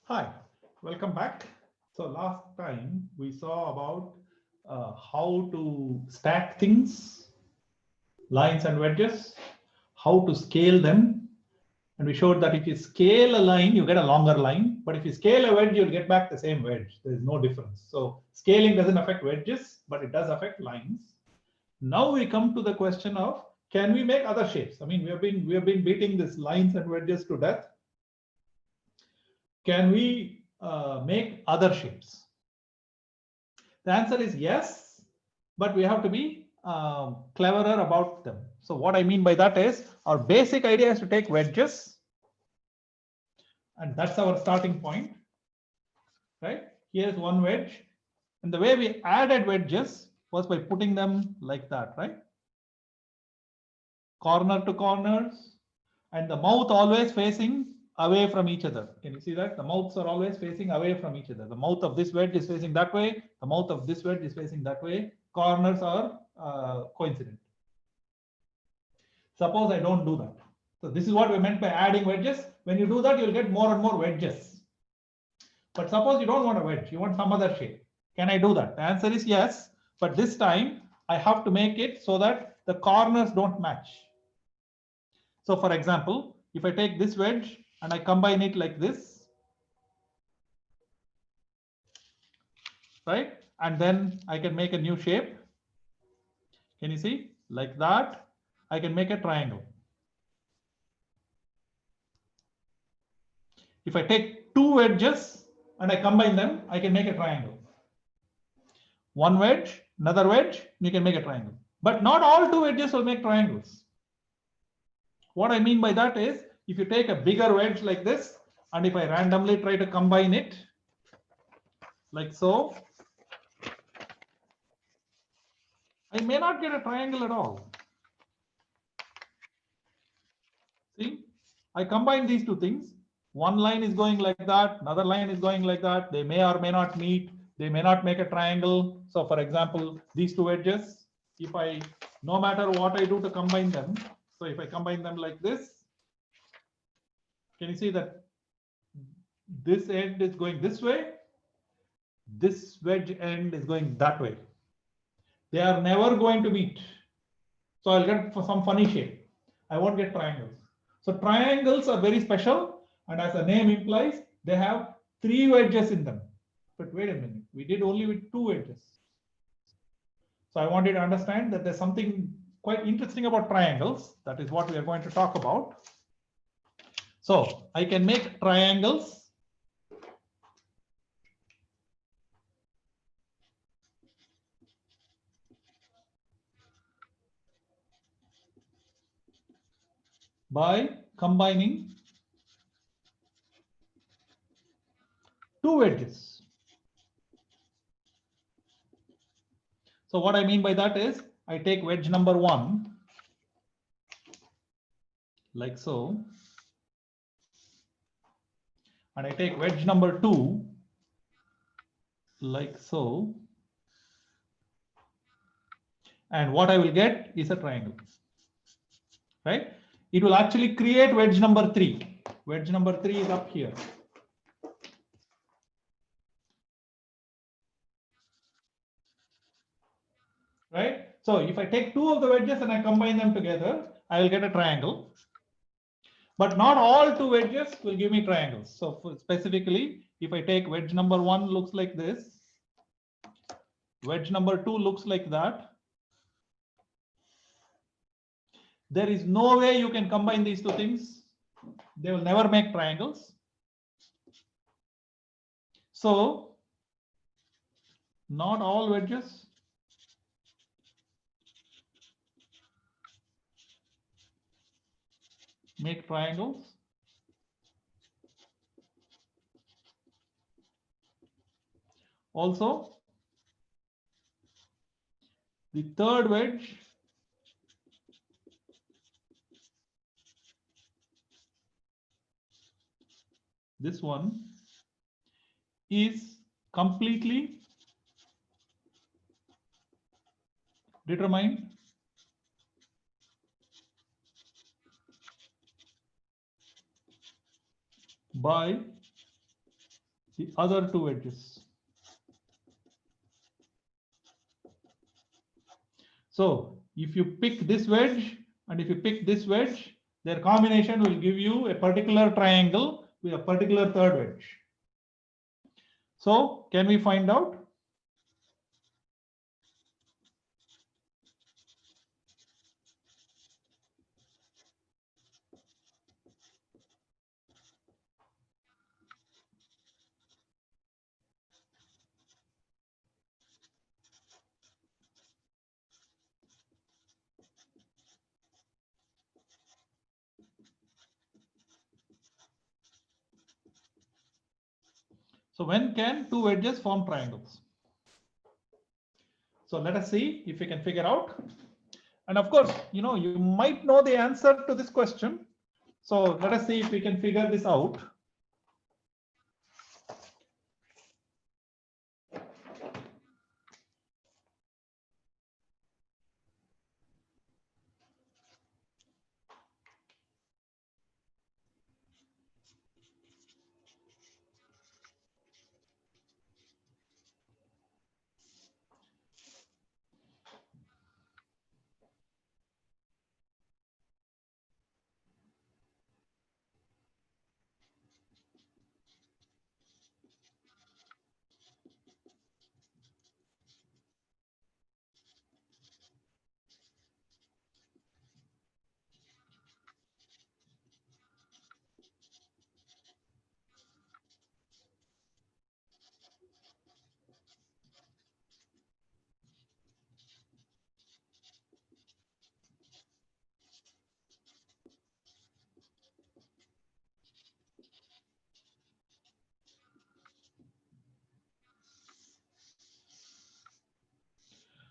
Hi, welcome back. So last time we saw about how to stack things, lines and wedges, how to scale them. And we showed that if you scale a line, you get a longer line. But if you scale a wedge, you'll get back the same wedge. There is no difference. So scaling doesn't affect wedges, but it does affect lines. Now we come to the question of, can we make other shapes? I mean, we have been beating these lines and wedges to death. Can we make other shapes? The answer is yes, but we have to be cleverer about them. So what I mean by that is our basic idea is to take wedges, and that's our starting point, right? Here's one wedge, and the way we added wedges was by putting them like that, right? Corner to corners, and the mouth always facing away from each other. Can you see that? The mouths are always facing away from each other. The mouth of this wedge is facing that way. The mouth of this wedge is facing that way. Corners are coincident. Suppose I don't do that. So this is what we meant by adding wedges. When you do that, you'll get more and more wedges. But suppose you don't want a wedge, you want some other shape. Can I do that? The answer is yes. But this time I have to make it so that the corners don't match. So for example, if I take this wedge and I combine it like this, right? And then I can make a new shape. Can you see? Like that, I can make a triangle. If I take two wedges and I combine them, I can make a triangle. One wedge, another wedge, you can make a triangle. But not all two wedges will make triangles. What I mean by that is, if you take a bigger wedge like this, and if I randomly try to combine it, like so, I may not get a triangle at all. See, I combine these two things. One line is going like that, another line is going like that. They may or may not meet. They may not make a triangle. So for example, these two edges, if I, no matter what I do to combine them, so if I combine them like this, can you see that this end is going this way? This wedge end is going that way. They are never going to meet. So I'll get for some funny shape. I won't get triangles. So triangles are very special, and as the name implies, they have three wedges in them. But wait a minute, we did only with two wedges. So I want you to understand that there's something quite interesting about triangles. That is what we are going to talk about. So I can make triangles by combining two wedges. So what I mean by that is, I take wedge number one, like so, and I take wedge number two, like so, and what I will get is a triangle, right? It will actually create wedge number three. Wedge number three is up here. Right? So if I take two of the wedges and I combine them together, I will get a triangle. But not all two wedges will give me triangles. So specifically, if I take wedge number one looks like this, wedge number two looks like that, there is no way you can combine these two things. They will never make triangles. So not all wedges make triangles. Also, the third wedge this one is completely determined by the other two edges. So if you pick this wedge and if you pick this wedge, their combination will give you a particular triangle with a particular third wedge. So can we find out? So when can two edges form triangles? So let us see if we can figure out. And of course, you might know the answer to this question. So let us see if we can figure this out.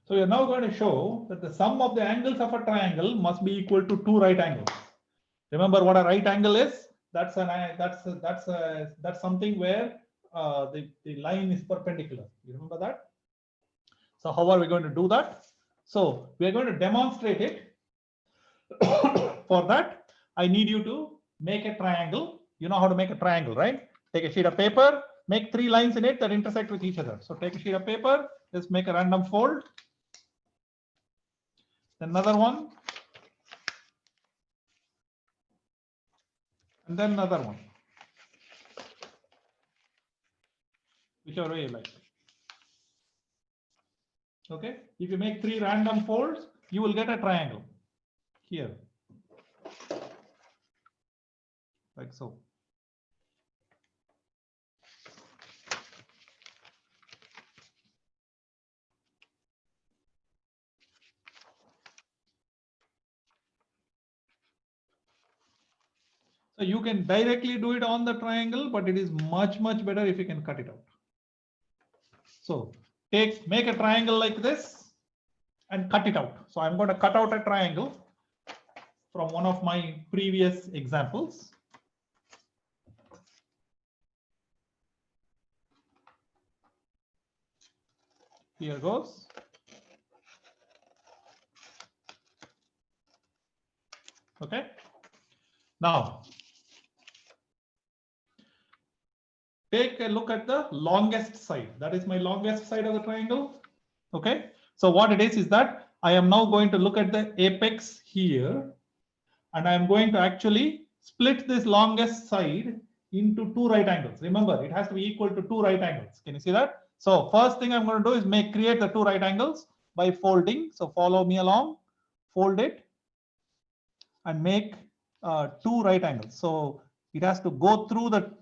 So we are now going to show that the sum of the angles of a triangle must be equal to two right angles. Remember what a right angle is? That's something where the line is perpendicular. You remember that? So how are we going to do that? So we are going to demonstrate it. For that, I need you to make a triangle. You know how to make a triangle, right? Take a sheet of paper, make three lines in it that intersect with each other. So take a sheet of paper, just make a random fold. Another one. And then another one. Whichever way you like. Okay. If you make three random folds, you will get a triangle here. Like so. So you can directly do it on the triangle, but it is much better if you can cut it out. So make a triangle like this and cut it out. So I'm going to cut out a triangle from one of my previous examples. Here goes. Okay. Now take a look at the longest side. That is my longest side of the triangle. Okay. So what it is that I am now going to look at the apex here, and I am going to actually split this longest side into two right angles. Remember, it has to be equal to two right angles. Can you see that? So first thing I'm going to do is create the two right angles by folding. So follow me along, fold it, and make two right angles. So it has to go through the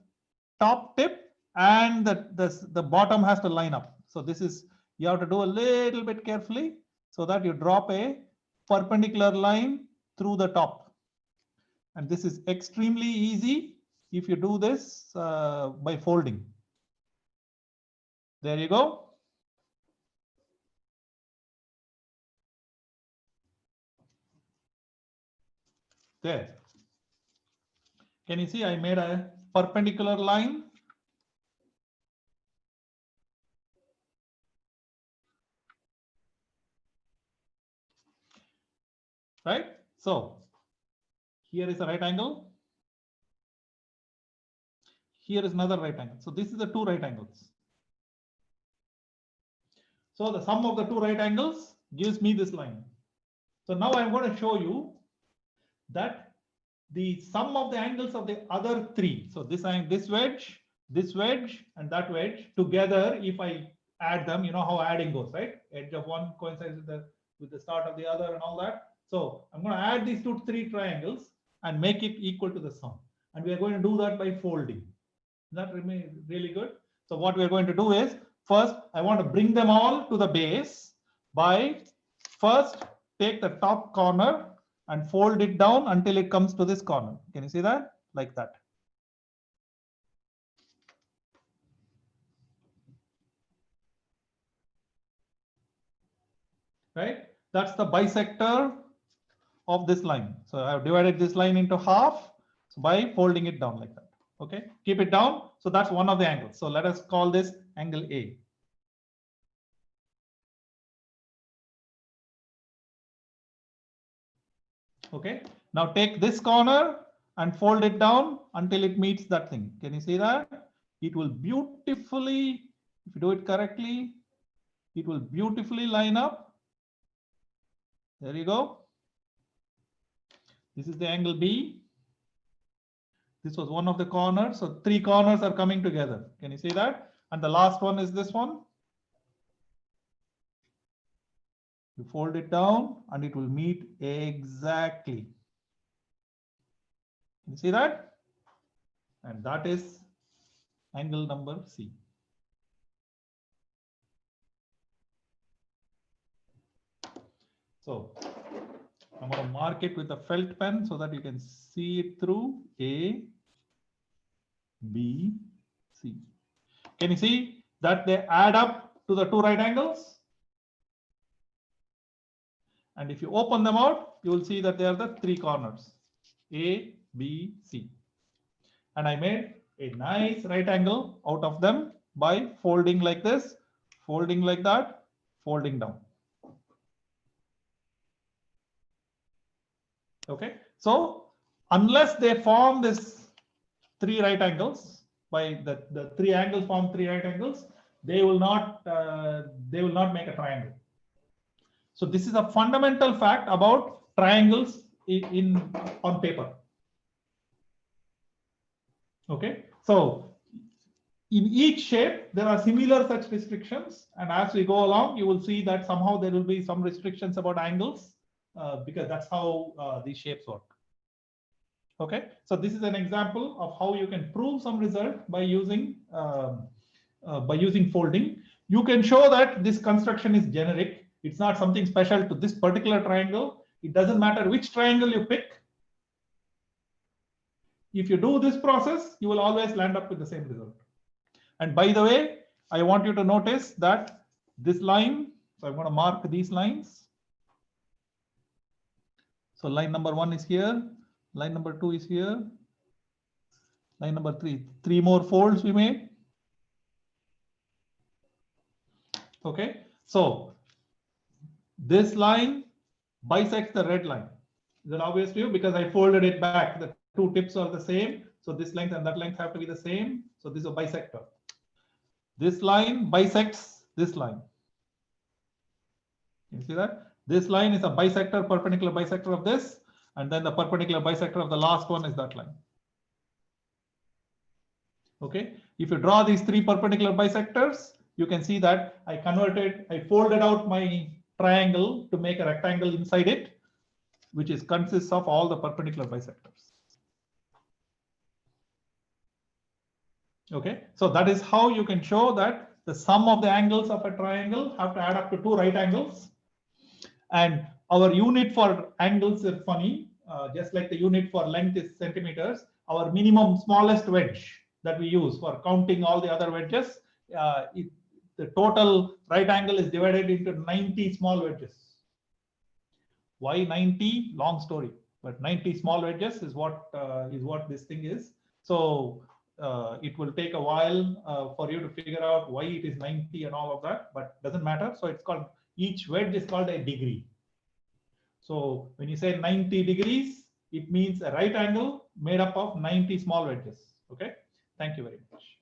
top tip and the bottom has to line up. So this is, you have to do a little bit carefully so that you drop a perpendicular line through the top. And this is extremely easy if you do this by folding. There you go. There. Can you see I made a perpendicular line? Right? So here is a right angle. Here is another right angle. So this is the two right angles. So the sum of the two right angles gives me this line. So now I'm going to show you that the sum of the angles of the other three. So this wedge, and that wedge together, if I add them, you know how adding goes, right? Edge of one coincides with the start of the other and all that. So I'm going to add these three triangles and make it equal to the sum. And we are going to do that by folding. That remains really good. So what we are going to do is, first, I want to bring them all to the base by first take the top corner and fold it down until it comes to this corner. Can you see that? Like that. Right? That's the bisector of this line. So I have divided this line into half by folding it down like that. Okay, keep it down. So that's one of the angles. So let us call this angle A. Okay, now take this corner and fold it down until it meets that thing. Can you see that? It will beautifully, if you do it correctly, it will beautifully line up. There you go. This is the angle B. This was one of the corners. So three corners are coming together. Can you see that? And the last one is this one. You fold it down and it will meet exactly. Can you see that? And that is angle number C. So I'm going to mark it with a felt pen so that you can see it through. A, B, C. Can you see that they add up to the two right angles? And if you open them out, you will see that they are the three corners, A, B, C. And I made a nice right angle out of them by folding like this, folding like that, folding down. Okay, so unless they form this three right angles, by the three angles form three right angles, they will not make a triangle. So this is a fundamental fact about triangles on paper. Okay, so in each shape there are similar such restrictions, and as we go along you will see that somehow there will be some restrictions about angles because that's how these shapes work. Okay, so this is an example of how you can prove some result by using folding. You can show that this construction is generic. It's not something special to this particular triangle. It doesn't matter which triangle you pick. If you do this process, you will always land up with the same result. And by the way, I want you to notice that this line, so I'm going to mark these lines. So line number 1 is here, line number 2 is here, line number 3, 3 more folds we made. Okay, so this line bisects the red line. Is that obvious to you? Because I folded it back. The two tips are the same. So this length and that length have to be the same. So this is a bisector. This line bisects this line. You see that? This line is a bisector, perpendicular bisector of this. And then the perpendicular bisector of the last one is that line. Okay. If you draw these three perpendicular bisectors, you can see that I folded out my triangle to make a rectangle inside it, which consists of all the perpendicular bisectors. Okay, so that is how you can show that the sum of the angles of a triangle have to add up to two right angles. And our unit for angles is funny, just like the unit for length is centimeters. Our minimum smallest wedge that we use for counting all the other wedges, the total right angle is divided into 90 small wedges. Why 90? Long story, but 90 small wedges is what this thing is. So it will take a while for you to figure out why it is 90 and all of that, but doesn't matter. So it's called, each wedge is called a degree. So when you say 90 degrees, it means a right angle made up of 90 small wedges. Okay, Thank you very much.